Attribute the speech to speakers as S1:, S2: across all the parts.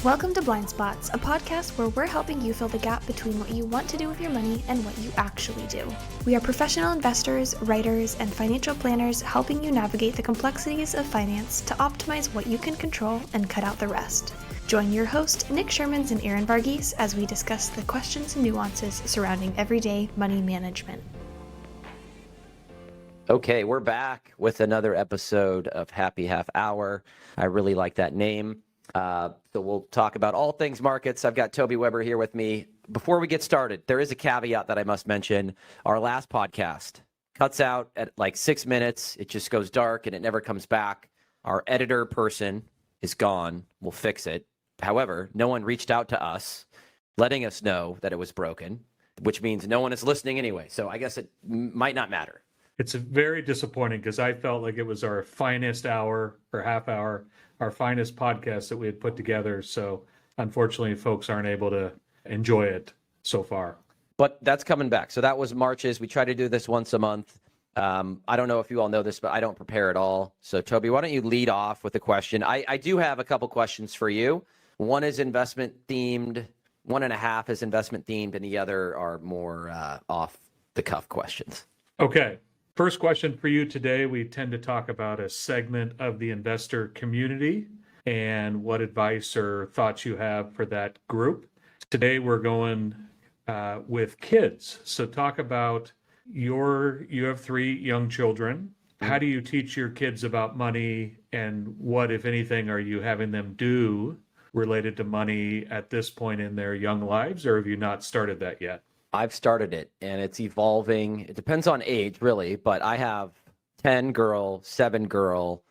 S1: Welcome to Blind Spots, a podcast where we're helping you fill the gap between what you want to do with your money and what you actually do. We are professional investors, writers, and financial planners helping you navigate the complexities of finance to optimize what you can control and cut out the rest. Join your host, Nick Schuurmans and Aaron Varghese, as we discuss the questions and nuances surrounding everyday money management.
S2: Okay, we're back with another episode of Happy Half Hour. I really like that name. So we'll talk about all things markets. I've got Toby Weber here with me. Before we get started, there is a caveat that I must mention. Our last podcast cuts out at like 6 minutes. It just goes dark and it never comes back. Our editor person is gone. We'll fix it. However, no one reached out to us letting us know that it was broken, which means no one is listening anyway. So I guess it might not matter.
S3: It's very disappointing because I felt like it was our finest hour or half hour, our finest podcast that we had put together. So unfortunately, folks aren't able to enjoy it so far.
S2: But that's coming back. So that was March's. We try to do this once a month. I don't know if you all know this, but I don't prepare at all. So Toby, why don't you lead off with a question? I do have a couple questions for you. One is investment themed, 1.5 is investment themed, and the other are more off the cuff questions.
S3: Okay. First question for you today. We tend to talk about a segment of the investor community and what advice or thoughts you have for that group. Today we're going with kids. So talk about you have 3 young children. How do you teach your kids about money, and what, if anything, are you having them do related to money at this point in their young lives, or have you not started that yet?
S2: I've started it, and it's evolving. It depends on age, really, but I have 10 girl, 7 girl,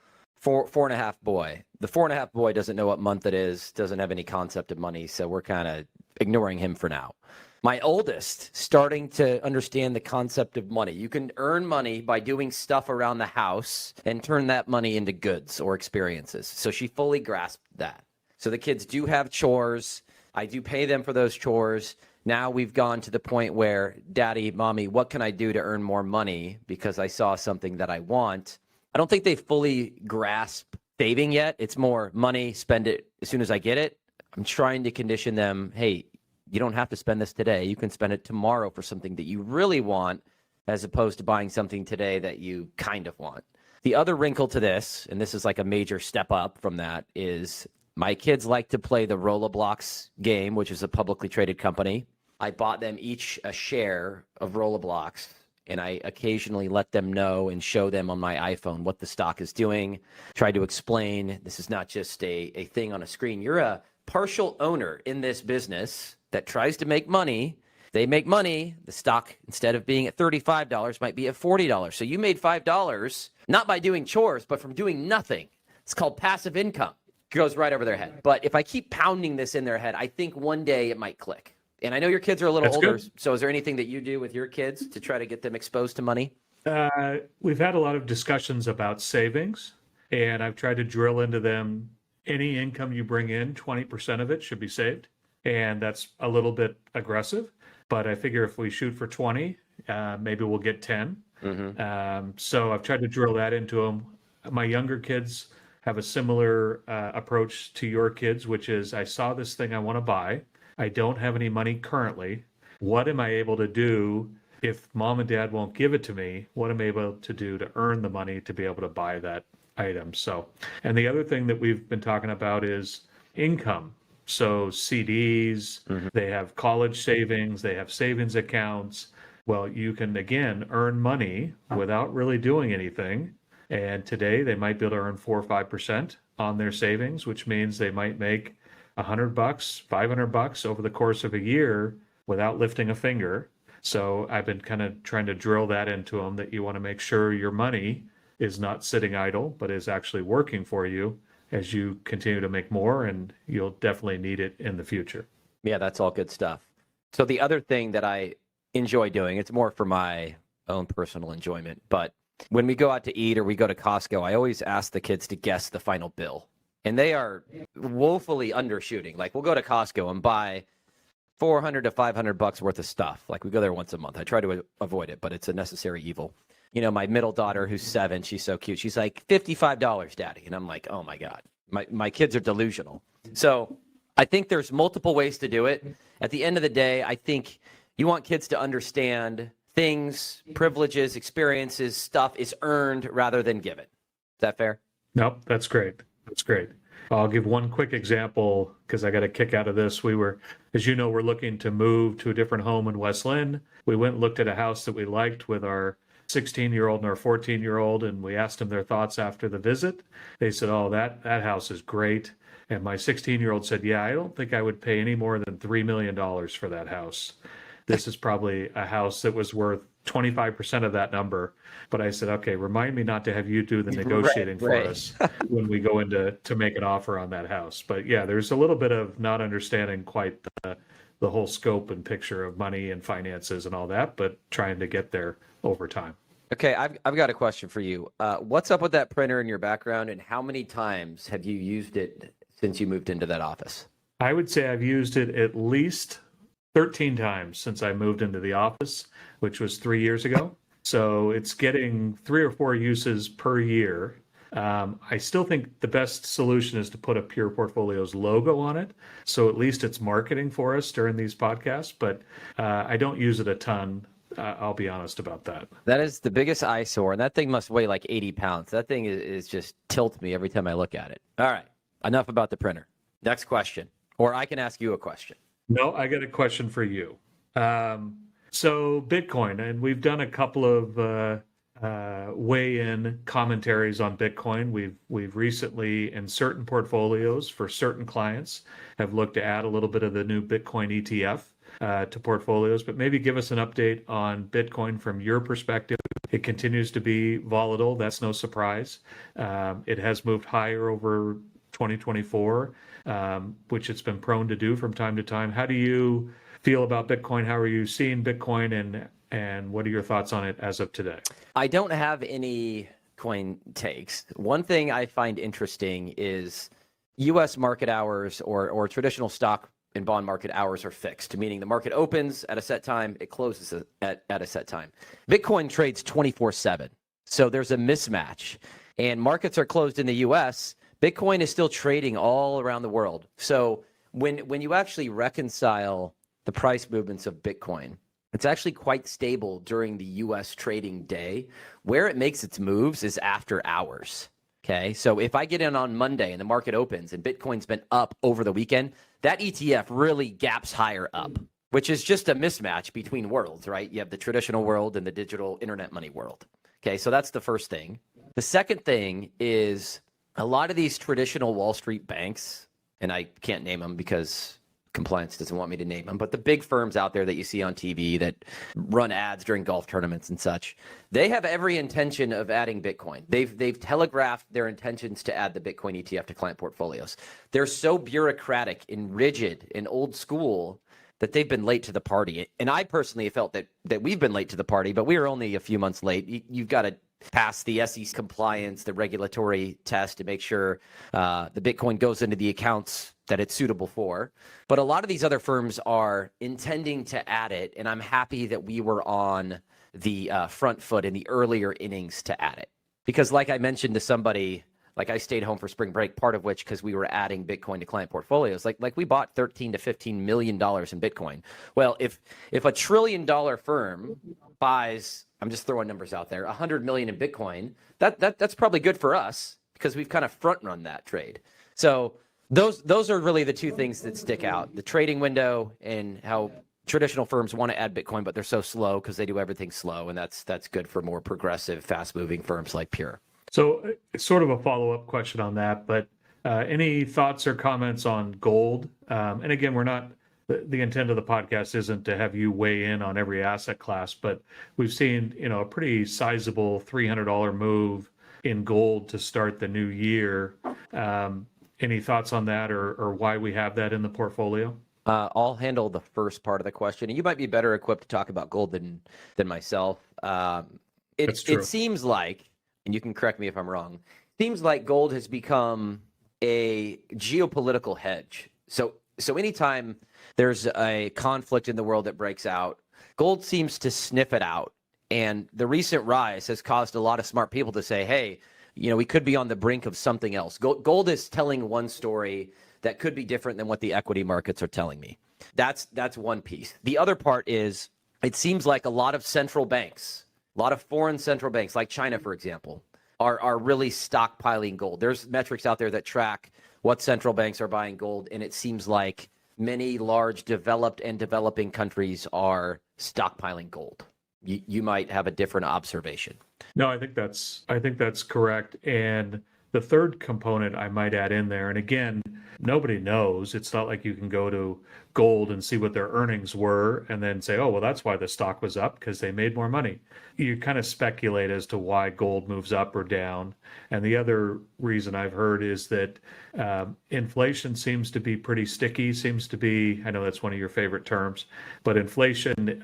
S2: 4.5 boy. The 4.5 boy doesn't know what month it is, doesn't have any concept of money, so we're kind of ignoring him for now. My oldest, starting to understand the concept of money. You can earn money by doing stuff around the house and turn that money into goods or experiences. So she fully grasped that. So the kids do have chores. I do pay them for those chores. Now we've gone to the point where, Daddy, Mommy, what can I do to earn more money because I saw something that I want? I don't think they fully grasp saving yet. It's more money, spend it as soon as I get it. I'm trying to condition them, hey, you don't have to spend this today. You can spend it tomorrow for something that you really want, as opposed to buying something today that you kind of want. The other wrinkle to this, and this is like a major step up from that, is my kids like to play the Rollerblocks game, which is a publicly traded company. I bought them each a share of Rollerblocks, and I occasionally let them know and show them on my iPhone what the stock is doing. Try to explain this is not just a thing on a screen. You're a partial owner in this business that tries to make money. They make money. The stock, instead of being at $35, might be at $40. So you made $5, not by doing chores, but from doing nothing. It's called passive income. Goes right over their head. But if I keep pounding this in their head, I think one day it might click. And I know your kids are a little older. Good. So is there anything that you do with your kids to try to get them exposed to money?
S3: We've had a lot of discussions about savings, and I've tried to drill into them. Any income you bring in, 20% of it should be saved. And that's a little bit aggressive, but I figure if we shoot for 20, maybe we'll get 10. So I've tried to drill that into them. My younger kids have a similar approach to your kids, which is, I saw this thing I want to buy. I don't have any money currently. What am I able to do if mom and dad won't give it to me? What am I able to do to earn the money to be able to buy that item? So, and the other thing that we've been talking about is income. So CDs, they have college savings, they have savings accounts. Well, you can, again, earn money without really doing anything. And today they might be able to earn 4 or 5% on their savings, which means they might make $100, $500 over the course of a year without lifting a finger. So I've been kind of trying to drill that into them, that you want to make sure your money is not sitting idle, but is actually working for you as you continue to make more, and you'll definitely need it in the future.
S2: Yeah, that's all good stuff. So the other thing that I enjoy doing, it's more for my own personal enjoyment, but when we go out to eat or we go to Costco, I always ask the kids to guess the final bill. And they are woefully undershooting. Like, we'll go to Costco and buy $400 to $500 worth of stuff. Like, we go there once a month. I try to avoid it, but it's a necessary evil. You know, my middle daughter, who's 7, she's so cute. She's like, $55, Daddy. And I'm like, oh my God, my kids are delusional. So I think there's multiple ways to do it. At the end of the day, I think you want kids to understand things, privileges, experiences, stuff is earned rather than given. Is that fair?
S3: Nope, that's great. That's great. I'll give one quick example because I got a kick out of this. We were, as you know, we're looking to move to a different home in West Lynn. We went and looked at a house that we liked with our 16-year-old and our 14-year-old, and we asked them their thoughts after the visit. They said, oh, that house is great. And my 16-year-old said, yeah, I don't think I would pay any more than $3 million for that house. This is probably a house that was worth 25% of that number. But I said, okay, remind me not to have you do the negotiating for us when we go into to make an offer on that house. But yeah, there's a little bit of not understanding quite the whole scope and picture of money and finances and all that, but trying to get there over time.
S2: Okay, I've got a question for you. What's up with that printer in your background, and how many times have you used it since you moved into that office?
S3: I would say I've used it at least 13 times since I moved into the office, which was 3 years ago. So it's getting 3 or 4 uses per year. I still think the best solution is to put a Pure Portfolios logo on it. So at least it's marketing for us during these podcasts, but I don't use it a ton. I'll be honest about that.
S2: That is the biggest eyesore, and that thing must weigh like 80 pounds. That thing is just tilts me every time I look at it. All right, enough about the printer. Next question, or I can ask you a question.
S3: No, I got a question for you. So Bitcoin, and we've done a couple of weigh-in commentaries on Bitcoin. We've recently, in certain portfolios for certain clients, have looked to add a little bit of the new Bitcoin ETF to portfolios. But maybe give us an update on Bitcoin from your perspective. It continues to be volatile. That's no surprise. It has moved higher over 2024, which it's been prone to do from time to time. How do you feel about Bitcoin? How are you seeing Bitcoin, and what are your thoughts on it as of today?
S2: I don't have any coin takes. One thing I find interesting is U.S. market hours or traditional stock and bond market hours are fixed, meaning the market opens at a set time, it closes at a set time. Bitcoin trades 24/7, so there's a mismatch. And markets are closed in the U.S., Bitcoin is still trading all around the world. So when you actually reconcile the price movements of Bitcoin, it's actually quite stable during the U.S. trading day. Where it makes its moves is after hours. Okay, so if I get in on Monday and the market opens and Bitcoin's been up over the weekend, that ETF really gaps higher up, which is just a mismatch between worlds, right? You have the traditional world and the digital internet money world. Okay, so that's the first thing. The second thing is a lot of these traditional Wall Street banks, and I can't name them because compliance doesn't want me to name them, but the big firms out there that you see on TV that run ads during golf tournaments and such, they have every intention of adding Bitcoin. They've telegraphed their intentions to add the Bitcoin ETF to client portfolios. They're so bureaucratic and rigid and old school that they've been late to the party. And I personally felt that we've been late to the party, but we were only a few months late. You've got to pass the SEC compliance, the regulatory test to make sure the Bitcoin goes into the accounts that it's suitable for. But a lot of these other firms are intending to add it, and I'm happy that we were on the front foot in the earlier innings to add it. Because like I mentioned to somebody, like I stayed home for spring break, part of which because we were adding Bitcoin to client portfolios. Like we bought $13 to $15 million in Bitcoin. Well, if a $1 trillion firm buys, I'm just throwing numbers out there, 100 million in Bitcoin, that's probably good for us because we've kind of front run that trade. So those are really the two things that stick out: the trading window and how traditional firms want to add Bitcoin, but they're so slow because they do everything slow, and that's good for more progressive, fast-moving firms like Pure.
S3: So it's sort of a follow-up question on that, but any thoughts or comments on gold? And again, we're not, the intent of the podcast isn't to have you weigh in on every asset class, but we've seen, a pretty sizable $300 move in gold to start the new year. Any thoughts on that or why we have that in the portfolio?
S2: I'll handle the first part of the question. You might be better equipped to talk about gold than myself. It seems like, and you can correct me if I'm wrong, seems like gold has become a geopolitical hedge. So anytime there's a conflict in the world that breaks out, gold seems to sniff it out. And the recent rise has caused a lot of smart people to say, hey, we could be on the brink of something else. Gold is telling one story that could be different than what the equity markets are telling me. That's one piece. The other part is it seems like a lot of central banks, a lot of foreign central banks, like China, for example, are really stockpiling gold. There's metrics out there that track what central banks are buying gold, and it seems like many large developed and developing countries are stockpiling gold. You might have a different observation.
S3: No, I think that's correct. And the third component I might add in there, and again, nobody knows. It's not like you can go to gold and see what their earnings were and then say, oh, well, that's why the stock was up, because they made more money. You kind of speculate as to why gold moves up or down. And the other reason I've heard is that inflation seems to be pretty sticky, I know that's one of your favorite terms, but inflation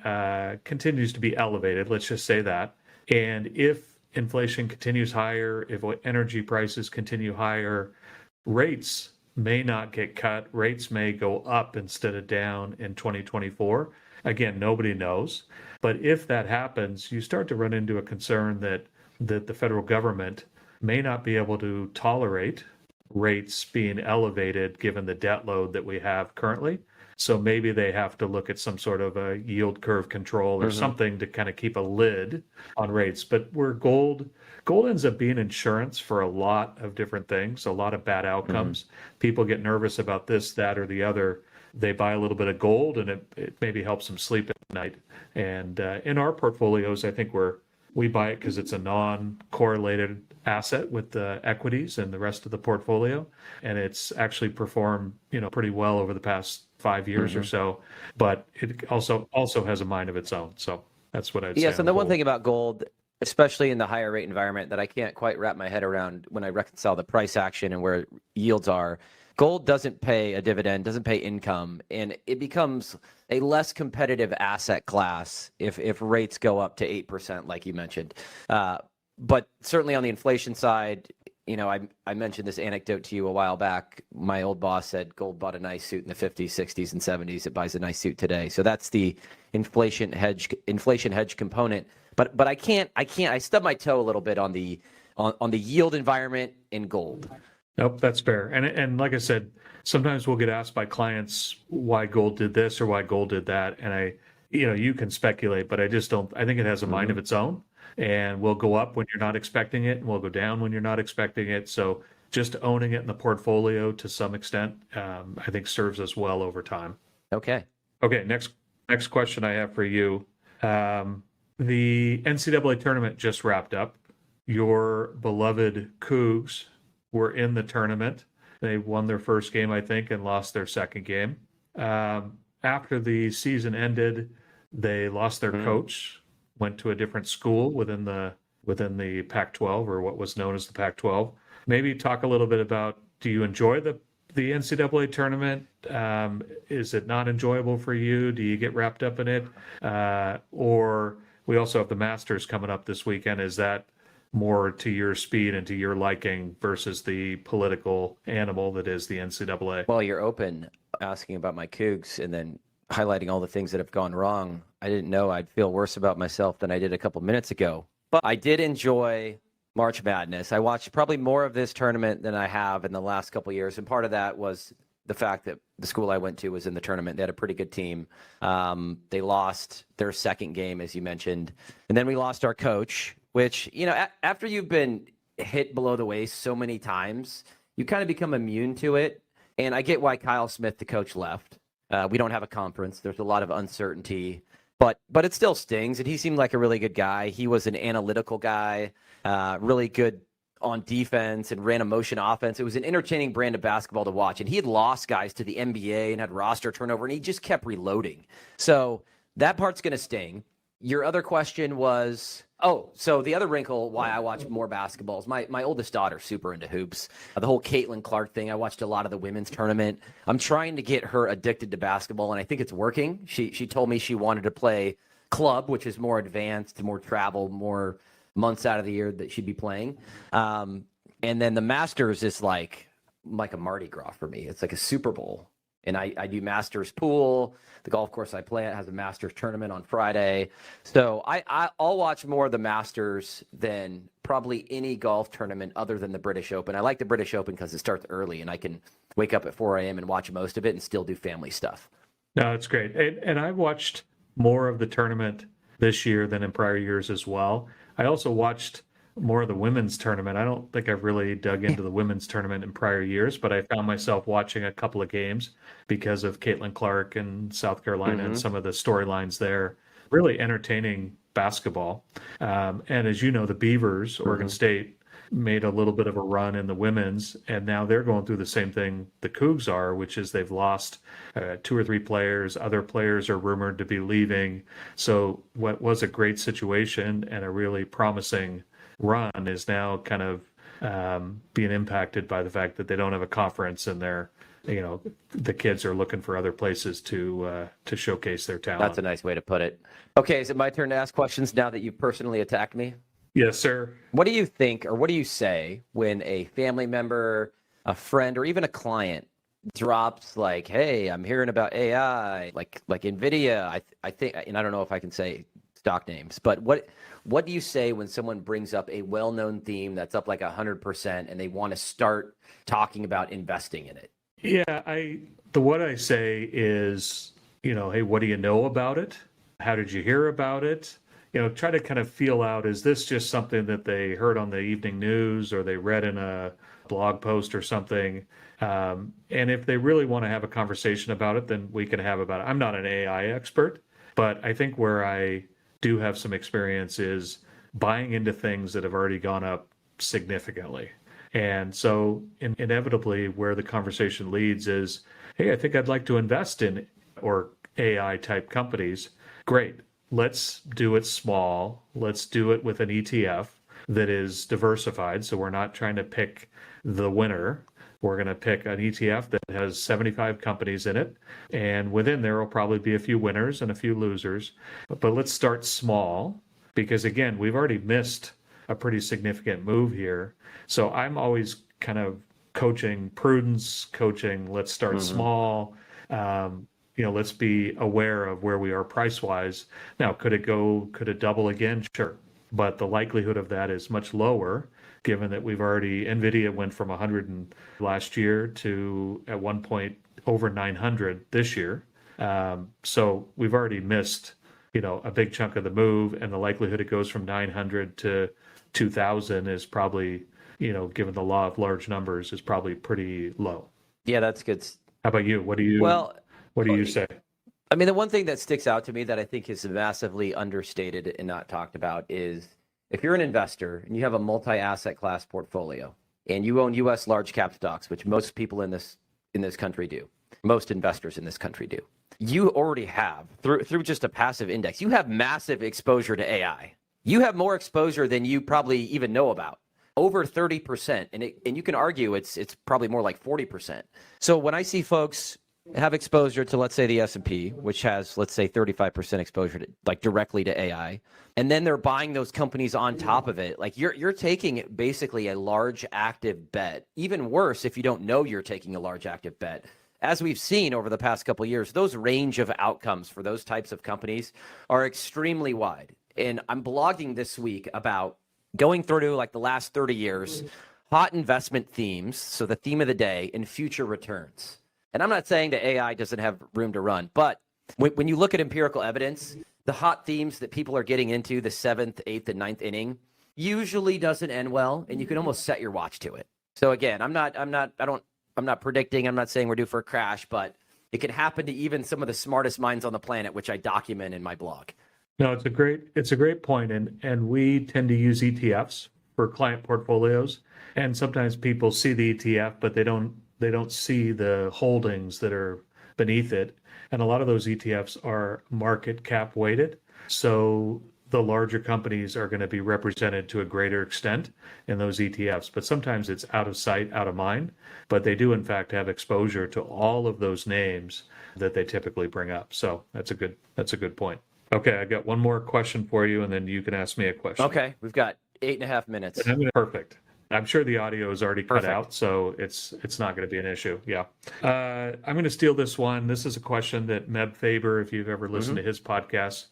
S3: continues to be elevated, let's just say that. And if inflation continues higher, if energy prices continue higher, rates may not get cut. Rates may go up instead of down in 2024. Again, nobody knows. But if that happens, you start to run into a concern that the federal government may not be able to tolerate rates being elevated given the debt load that we have currently. So maybe they have to look at some sort of a yield curve control or something to kind of keep a lid on rates. But where gold ends up being insurance for a lot of different things, a lot of bad outcomes. People get nervous about this, that, or the other. They buy a little bit of gold and it maybe helps them sleep at night. And in our portfolios, I think we buy it because it's a non-correlated asset with the equities and the rest of the portfolio. And it's actually performed, pretty well over the past 5 years or so, but it also has a mind of its own. So that's what I'd say.
S2: Yes, and the one thing about gold, especially in the higher rate environment, that I can't quite wrap my head around when I reconcile the price action and where yields are, gold doesn't pay a dividend, doesn't pay income, and it becomes a less competitive asset class if rates go up to 8%, like you mentioned. But certainly on the inflation side, I mentioned this anecdote to you a while back. My old boss said gold bought a nice suit in the 50s, 60s, and 70s. It buys a nice suit today. So that's the inflation hedge component. But I stub my toe a little bit on the yield environment in gold.
S3: Nope, that's fair. And like I said, sometimes we'll get asked by clients why gold did this or why gold did that. And you can speculate, but I think it has a mind of its own. And we'll go up when you're not expecting it, and we'll go down when you're not expecting it. So just owning it in the portfolio to some extent, I think serves us well over time.
S2: Okay.
S3: Next question I have for you. The NCAA tournament just wrapped up. Your beloved Cougs were in the tournament. They won their first game, I think, and lost their second game. After the season ended, they lost their coach, went to a different school within the Pac-12, or what was known as the Pac-12. Maybe talk a little bit about, do you enjoy the NCAA tournament? Is it not enjoyable for you? Do you get wrapped up in it? Or we also have the Masters coming up this weekend. Is that more to your speed and to your liking versus the political animal that is the NCAA?
S2: Well, you're open asking about my Cougs and then highlighting all the things that have gone wrong. I didn't know I'd feel worse about myself than I did a couple minutes ago. But I did enjoy March Madness. I watched probably more of this tournament than I have in the last couple of years. And part of that was the fact that the school I went to was in the tournament. They had a pretty good team. They lost their second game, as you mentioned. And then we lost our coach, which, after you've been hit below the waist so many times, you kind of become immune to it. And I get why Kyle Smith, the coach, left. We don't have a conference. There's a lot of uncertainty, but it still stings. And he seemed like a really good guy. He was an analytical guy, really good on defense and ran a motion offense. It was an entertaining brand of basketball to watch. And he had lost guys to the NBA and had roster turnover, and he just kept reloading. So that part's going to sting. Your other question was, so the other wrinkle why I watch more basketball is my oldest daughter's super into hoops. The whole Caitlin Clark thing, I watched a lot of the women's tournament. I'm trying to get her addicted to basketball, and I think it's working. She told me she wanted to play club, which is more advanced, more travel, more months out of the year that she'd be playing. And then the Masters is like a Mardi Gras for me. It's like a Super Bowl. And I do Masters pool. The golf course I play at has a Masters tournament on Friday. So I'll watch more of the Masters than probably any golf tournament other than the British Open. I like the British Open because it starts early and I can wake up at 4 a.m. and watch most of it and still do family stuff.
S3: No, it's great. And I watched more of the tournament this year than in prior years as well. I also watched more of the women's tournament. I don't think I've really dug into the women's tournament in prior years, but I found myself watching a couple of games because of Caitlin Clark and South Carolina and some of the storylines there. Really entertaining basketball. And as you know, the Beavers, Oregon State, made a little bit of a run in the women's, and now they're going through the same thing the Cougs are, which is they've lost 2 or 3 players. Other players are rumored to be leaving. So what was a great situation and a really promising run is now kind of being impacted by the fact that they don't have a conference and they're, the kids are looking for other places to showcase their talent.
S2: That's a nice way to put it. Okay, is it my turn to ask questions now that you've personally attacked me?
S3: Yes, sir.
S2: What do you think, or what do you say when a family member, a friend, or even a client drops like, "Hey, I'm hearing about AI, like NVIDIA." I think, and I don't know if I can say stock names, but what do you say when someone brings up a well-known theme that's up like 100% and they want to start talking about investing in it?
S3: Yeah, what I say is, hey, what do you know about it? How did you hear about it? Try to kind of feel out, is this just something that they heard on the evening news or they read in a blog post or something? And if they really want to have a conversation about it, then we can have about it. I'm not an AI expert, but I think where I do have some experience is buying into things that have already gone up significantly. And so inevitably where the conversation leads is, hey, I think I'd like to invest in or AI type companies. Great. Let's do it small. Let's do it with an ETF that is diversified. So we're not trying to pick the winner. We're going to pick an ETF that has 75 companies in it. And within there will probably be a few winners and a few losers. But let's start small because, again, we've already missed a pretty significant move here. So I'm always kind of coaching prudence, let's start small. Let's be aware of where we are price-wise. Now, could it double again? Sure. But the likelihood of that is much lower, given that NVIDIA went from 100 last year to at one point over 900 this year. So we've already missed, a big chunk of the move, and the likelihood it goes from 900 to 2,000 is probably, given the law of large numbers, is probably pretty low.
S2: Yeah, that's good.
S3: How about you? What do you say?
S2: I mean, the one thing that sticks out to me that I think is massively understated and not talked about is if you're an investor and you have a multi-asset class portfolio and you own U.S. large cap stocks, which most people in this country do, most investors in this country do, you already have, through just a passive index, you have massive exposure to AI. You have more exposure than you probably even know about. Over 30%, and you can argue it's probably more like 40%. So when I see folks have exposure to, let's say, the S&P, which has, let's say, 35% exposure to, like, directly to AI, and then they're buying those companies on top of it, like you're taking basically a large active bet. Even worse if you don't know you're taking a large active bet. As we've seen over the past couple of years, those range of outcomes for those types of companies are extremely wide. And I'm blogging this week about going through like the last 30 years, hot investment themes, so the theme of the day, and future returns. And I'm not saying that AI doesn't have room to run, but when you look at empirical evidence, the hot themes that people are getting into, the 7th, 8th, and 9th inning, usually doesn't end well, and you can almost set your watch to it. So again, I'm not predicting, I'm not saying we're due for a crash, but it can happen to even some of the smartest minds on the planet, which I document in my blog.
S3: No, it's a great point, and we tend to use ETFs for client portfolios, and sometimes people see the ETF, but they don't see the holdings that are beneath it. And a lot of those ETFs are market cap weighted. So the larger companies are going to be represented to a greater extent in those ETFs. But sometimes it's out of sight, out of mind. But they do, in fact, have exposure to all of those names that they typically bring up. So that's a good point. Okay, I got one more question for you, and then you can ask me a question.
S2: Okay, we've got 8.5 minutes.
S3: Perfect. I'm sure the audio is already cut
S2: Perfect.
S3: out, so it's not going to be an issue. Yeah. I'm going to steal this one. This is a question that Meb Faber, if you've ever listened to his podcast,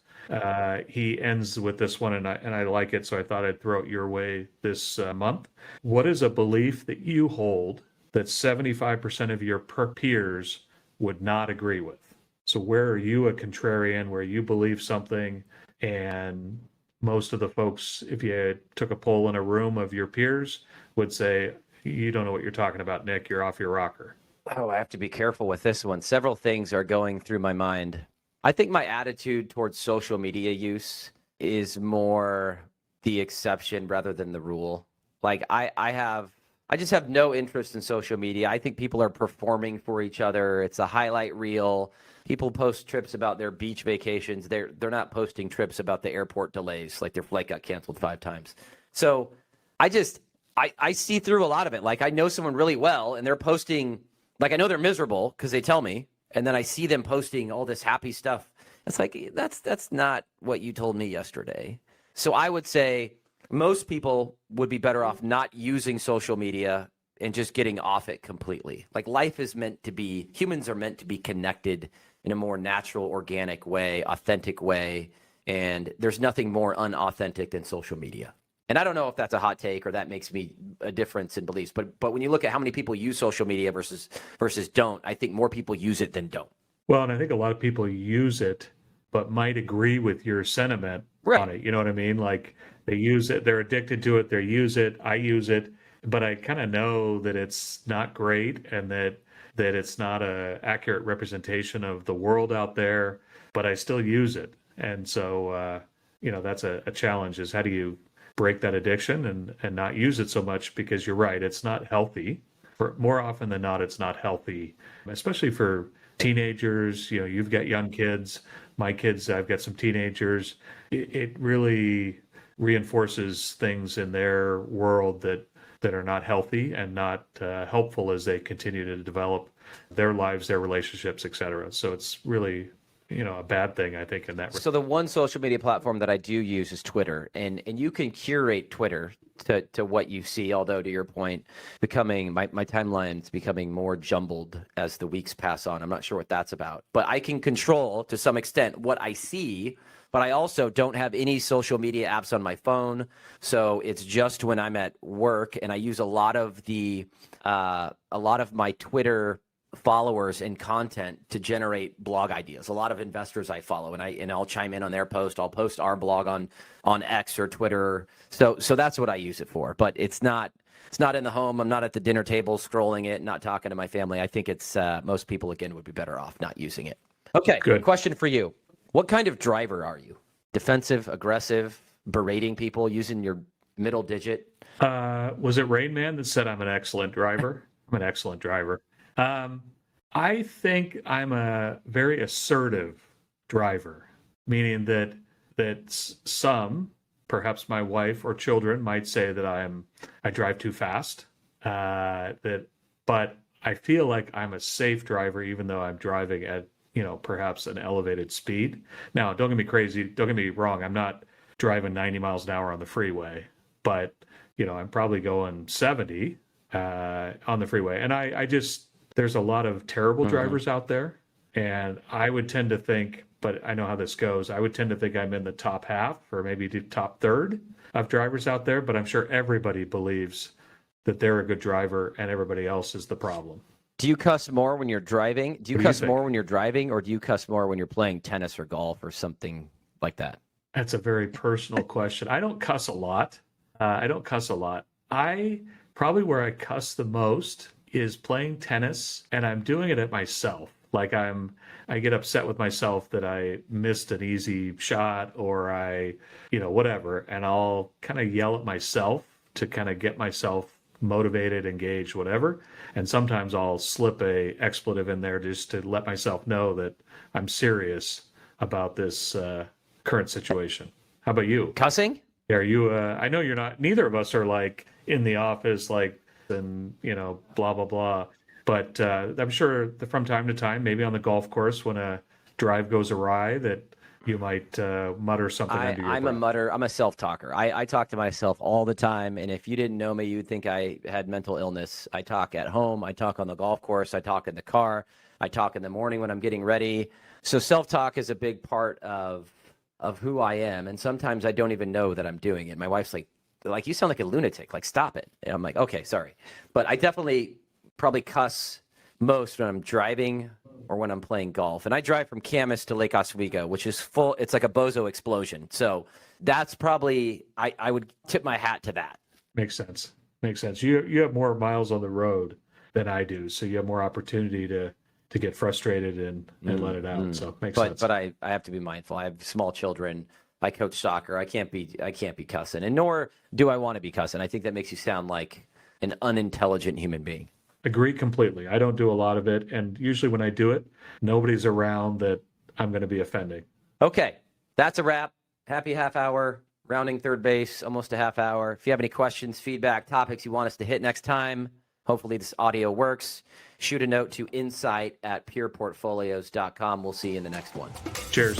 S3: he ends with this one, and I like it, so I thought I'd throw it your way this month. What is a belief that you hold that 75% of your peers would not agree with? So where are you a contrarian, where you believe something and most of the folks, if you took a poll in a room of your peers, would say, you don't know what you're talking about, Nick, you're off your rocker?
S2: Oh, I have to be careful with this one. Several things are going through my mind. I think my attitude towards social media use is more the exception rather than the rule. Like I just have no interest in social media. I think people are performing for each other. It's a highlight reel. People post trips about their beach vacations. They're not posting trips about the airport delays, like their flight got canceled 5 times. So I see through a lot of it. Like I know someone really well and they're posting, like I know they're miserable because they tell me, and then I see them posting all this happy stuff. It's like that's not what you told me yesterday. So I would say most people would be better off not using social media and just getting off it completely. Like life is meant to be, humans are meant to be connected in a more natural, organic way, authentic way. And there's nothing more unauthentic than social media. And I don't know if that's a hot take or that makes me a difference in beliefs, but when you look at how many people use social media versus don't, I think more people use it than don't.
S3: Well, and I think a lot of people use it, but might agree with your sentiment on it. You know what I mean? Like they use it, they're addicted to it, they use it, I use it, but I kind of know that it's not great and that it's not a accurate representation of the world out there, but I still use it. And so, that's a challenge, is how do you break that addiction and not use it so much, because you're right, it's not healthy. For more often than not, it's not healthy, especially for teenagers. You've got young kids. My kids, I've got some teenagers. It really reinforces things in their world that are not healthy and not helpful as they continue to develop their lives, their relationships, etc. So it's really a bad thing, I think, in that.
S2: So the one social media platform that I do use is Twitter, and you can curate Twitter to what you see, although to your point, becoming my timeline's becoming more jumbled as the weeks pass on. I'm not sure what that's about, but I can control to some extent what I see, but I also don't have any social media apps on my phone. So it's just when I'm at work, and I use a lot of my Twitter followers and content to generate blog ideas. A lot of investors I follow, and I'll chime in on their post. I'll post our blog on X or Twitter. So that's what I use it for. But it's not in the home. I'm not at the dinner table scrolling it, not talking to my family. I think it's most people, again, would be better off not using it. Okay,
S3: good
S2: question for you. What kind of driver are you? Defensive, aggressive, berating people, using your middle digit?
S3: Was it Rain Man that said I'm an excellent driver? I'm an excellent driver. I think I'm a very assertive driver, meaning that some, perhaps my wife or children, might say that I drive too fast. But I feel like I'm a safe driver, even though I'm driving at perhaps an elevated speed. Now, don't get me crazy. Don't get me wrong. I'm not driving 90 miles an hour on the freeway, but I'm probably going 70 on the freeway, and I just. There's a lot of terrible drivers out there, and I would tend to think, but I know how this goes, I would tend to think I'm in the top half or maybe the top third of drivers out there, but I'm sure everybody believes that they're a good driver and everybody else is the problem.
S2: Do you cuss more when you're driving? Do you cuss more when you're driving, or do you cuss more when you're playing tennis or golf or something like that?
S3: That's a very personal question. I don't cuss a lot. I probably where I cuss the most is playing tennis, and I'm doing it at myself. Like I get upset with myself that I missed an easy shot, or I, whatever, and I'll kind of yell at myself to kind of get myself motivated, engaged, whatever. And sometimes I'll slip a expletive in there just to let myself know that I'm serious about this current situation. How about you?
S2: Cussing?
S3: Are you? I know you're not. Neither of us are like in the office, like. And blah blah blah, but I'm sure that from time to time, maybe on the golf course, when a drive goes awry, that you might mutter something under your
S2: I'm a
S3: breath.
S2: mutter. I'm a self-talker. I talk to myself all the time. And if you didn't know me, you'd think I had mental illness. I talk at home. I talk on the golf course. I talk in the car. I talk in the morning when I'm getting ready. So self-talk is a big part of who I am. And sometimes I don't even know that I'm doing it. My wife's like, you sound like a lunatic. Like, stop it. And I'm like, okay, sorry. But I definitely probably cuss most when I'm driving or when I'm playing golf. And I drive from Camas to Lake Oswego, which is full. It's like a bozo explosion. So that's probably, I would tip my hat to that.
S3: Makes sense. Makes sense. You have more miles on the road than I do, so you have more opportunity to get frustrated and let it out. So makes sense.
S2: But I have to be mindful. I have small children. I coach soccer. I can't be cussing, and nor do I want to be cussing. I think that makes you sound like an unintelligent human being.
S3: Agree completely. I don't do a lot of it, and usually when I do it, nobody's around that I'm going to be offending.
S2: Okay, that's a wrap. Happy half hour, rounding third base, almost a half hour. If you have any questions, feedback, topics you want us to hit next time, hopefully this audio works, shoot a note to insight@peerportfolios.com. We'll see you in the next one.
S3: Cheers.